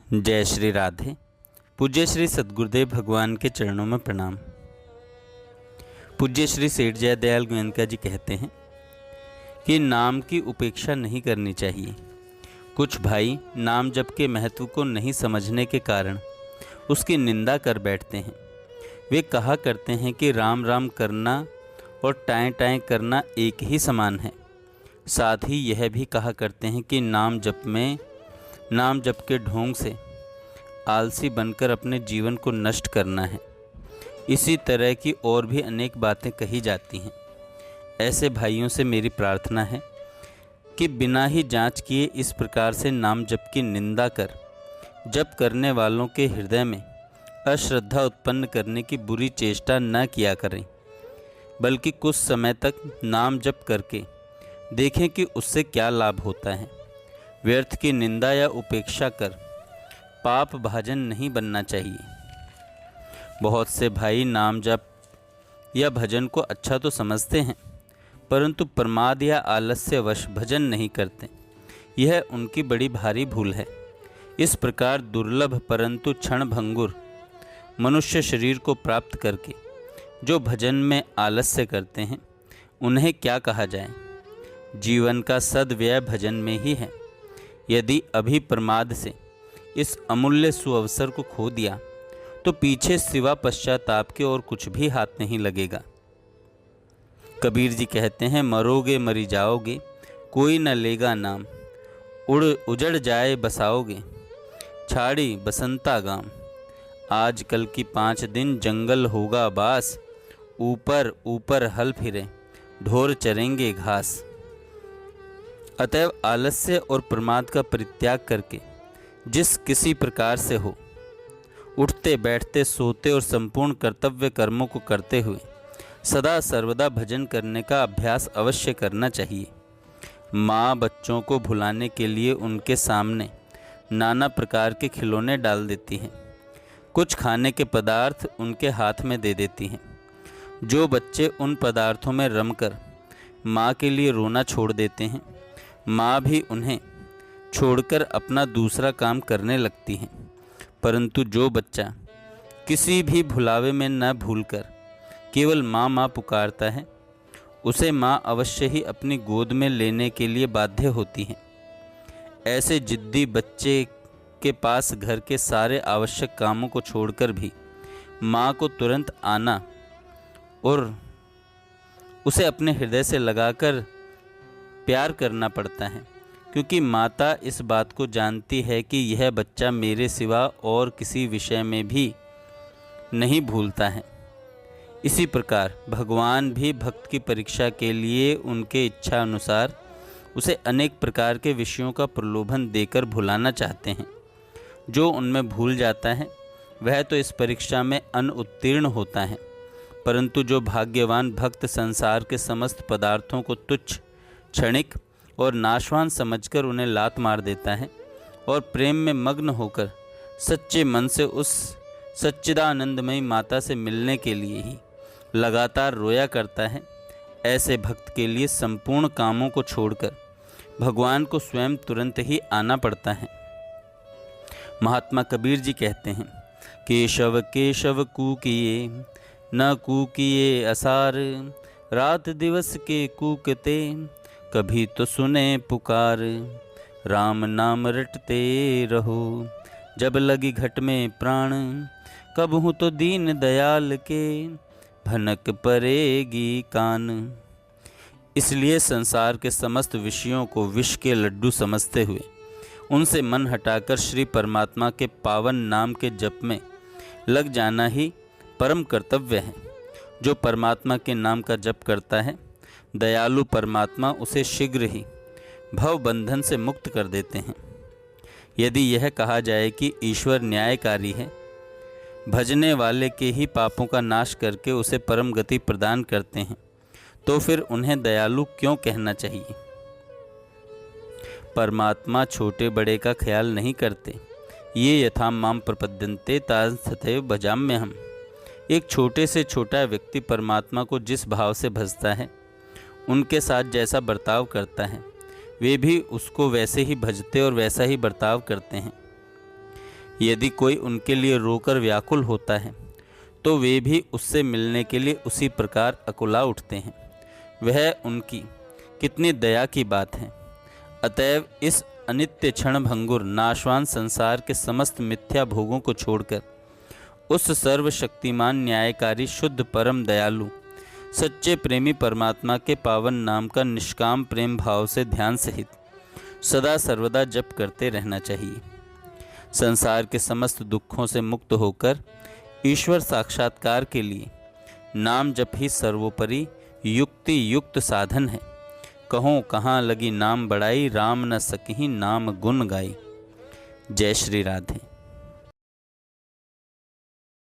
जय श्री राधे। पूज्य श्री सद्गुरुदेव भगवान के चरणों में प्रणाम। पूज्य श्री सेठ जय दयाल गोयनका जी कहते हैं कि नाम की उपेक्षा नहीं करनी चाहिए। कुछ भाई नाम जप के महत्व को नहीं समझने के कारण उसकी निंदा कर बैठते हैं। वे कहा करते हैं कि राम राम करना और टाएं टाएं करना एक ही समान है। साथ ही यह भी कहा करते हैं कि नाम जप के ढोंग से आलसी बनकर अपने जीवन को नष्ट करना है। इसी तरह की और भी अनेक बातें कही जाती हैं। ऐसे भाइयों से मेरी प्रार्थना है कि बिना ही जांच किए इस प्रकार से नाम जप की निंदा कर जप करने वालों के हृदय में अश्रद्धा उत्पन्न करने की बुरी चेष्टा न किया करें, बल्कि कुछ समय तक नाम जप करके देखें कि उससे क्या लाभ होता है। व्यर्थ की निंदा या उपेक्षा कर पाप भाजन नहीं बनना चाहिए। बहुत से भाई नाम जप या भजन को अच्छा तो समझते हैं, परंतु प्रमाद या आलस्यवश भजन नहीं करते। यह उनकी बड़ी भारी भूल है। इस प्रकार दुर्लभ परंतु क्षणभंगुर मनुष्य शरीर को प्राप्त करके जो भजन में आलस्य करते हैं, उन्हें क्या कहा जाए। जीवन का सद्व्यय भजन में ही है। यदि अभी प्रमाद से इस अमूल्य सुअवसर को खो दिया तो पीछे सिवा पश्चाताप के और कुछ भी हाथ नहीं लगेगा। कबीर जी कहते हैं, मरोगे मरी जाओगे, कोई न लेगा नाम, उजड़ जाए बसाओगे, छाड़ी बसंता गाम। आजकल की 5 दिन जंगल होगा बास, ऊपर ऊपर हल फिरे, ढोर चरेंगे घास। अतएव आलस्य और प्रमाद का परित्याग करके जिस किसी प्रकार से हो, उठते बैठते सोते और संपूर्ण कर्तव्य कर्मों को करते हुए सदा सर्वदा भजन करने का अभ्यास अवश्य करना चाहिए। माँ बच्चों को भुलाने के लिए उनके सामने नाना प्रकार के खिलौने डाल देती हैं। कुछ खाने के पदार्थ उनके हाथ में दे देती हैं। जो बच्चे उन पदार्थों में रमकर माँ के लिए रोना छोड़ देते हैं, माँ भी उन्हें छोड़कर अपना दूसरा काम करने लगती हैं। परंतु जो बच्चा किसी भी भुलावे में न भूलकर केवल माँ माँ पुकारता है, उसे माँ अवश्य ही अपनी गोद में लेने के लिए बाध्य होती हैं। ऐसे जिद्दी बच्चे के पास घर के सारे आवश्यक कामों को छोड़कर भी माँ को तुरंत आना और उसे अपने हृदय से लगाकर प्यार करना पड़ता है, क्योंकि माता इस बात को जानती है कि यह बच्चा मेरे सिवा और किसी विषय में भी नहीं भूलता है। इसी प्रकार भगवान भी भक्त की परीक्षा के लिए उनके इच्छा अनुसार उसे अनेक प्रकार के विषयों का प्रलोभन देकर भुलाना चाहते हैं। जो उनमें भूल जाता है वह तो इस परीक्षा में अनुत्तीर्ण होता है, परंतु जो भाग्यवान भक्त संसार के समस्त पदार्थों को तुच्छ, क्षणिक और नाशवान समझकर उन्हें लात मार देता है और प्रेम में मग्न होकर सच्चे मन से उस सच्चिदानंदमयी माता से मिलने के लिए ही लगातार रोया करता है, ऐसे भक्त के लिए संपूर्ण कामों को छोड़कर भगवान को स्वयं तुरंत ही आना पड़ता है। महात्मा कबीर जी कहते हैं, केशव केशव कूकिए न कूकिए असार, रात दिवस के कूकते कभी तो सुने पुकार। राम नाम रटते रहो जब लगी घट में प्राण, कब हूँ तो दीन दयाल के भनक पड़ेगी कान। इसलिए संसार के समस्त विषयों को विष के लड्डू समझते हुए उनसे मन हटाकर श्री परमात्मा के पावन नाम के जप में लग जाना ही परम कर्तव्य है। जो परमात्मा के नाम का जप करता है, दयालु परमात्मा उसे शीघ्र ही भव बंधन से मुक्त कर देते हैं। यदि यह कहा जाए कि ईश्वर न्यायकारी है, भजने वाले के ही पापों का नाश करके उसे परम गति प्रदान करते हैं, तो फिर उन्हें दयालु क्यों कहना चाहिए। परमात्मा छोटे बड़े का ख्याल नहीं करते। ये यथा माम प्रपद्यन्ते तथैव भजाम्यहम्। एक छोटे से छोटा व्यक्ति परमात्मा को जिस भाव से भजता है, उनके साथ जैसा बर्ताव करता है, वे भी उसको वैसे ही भजते और वैसा ही बर्ताव करते हैं। यदि कोई उनके लिए रोकर व्याकुल होता है तो वे भी उससे मिलने के लिए उसी प्रकार अकुला उठते हैं। वह उनकी कितनी दया की बात है। अतएव इस अनित्य क्षण भंगुर नाशवान संसार के समस्त मिथ्या भोगों को छोड़कर उस सर्वशक्तिमान न्यायकारी शुद्ध परम दयालु सच्चे प्रेमी परमात्मा के पावन नाम का निष्काम प्रेम भाव से ध्यान सहित सदा सर्वदा जप करते रहना चाहिए। संसार के समस्त दुखों से मुक्त होकर ईश्वर साक्षात्कार के लिए नाम जप ही सर्वोपरि युक्ति युक्त साधन है। कहो कहाँ लगी नाम बड़ाई, राम न सकहीं नाम गुण गाई। जय श्री राधे।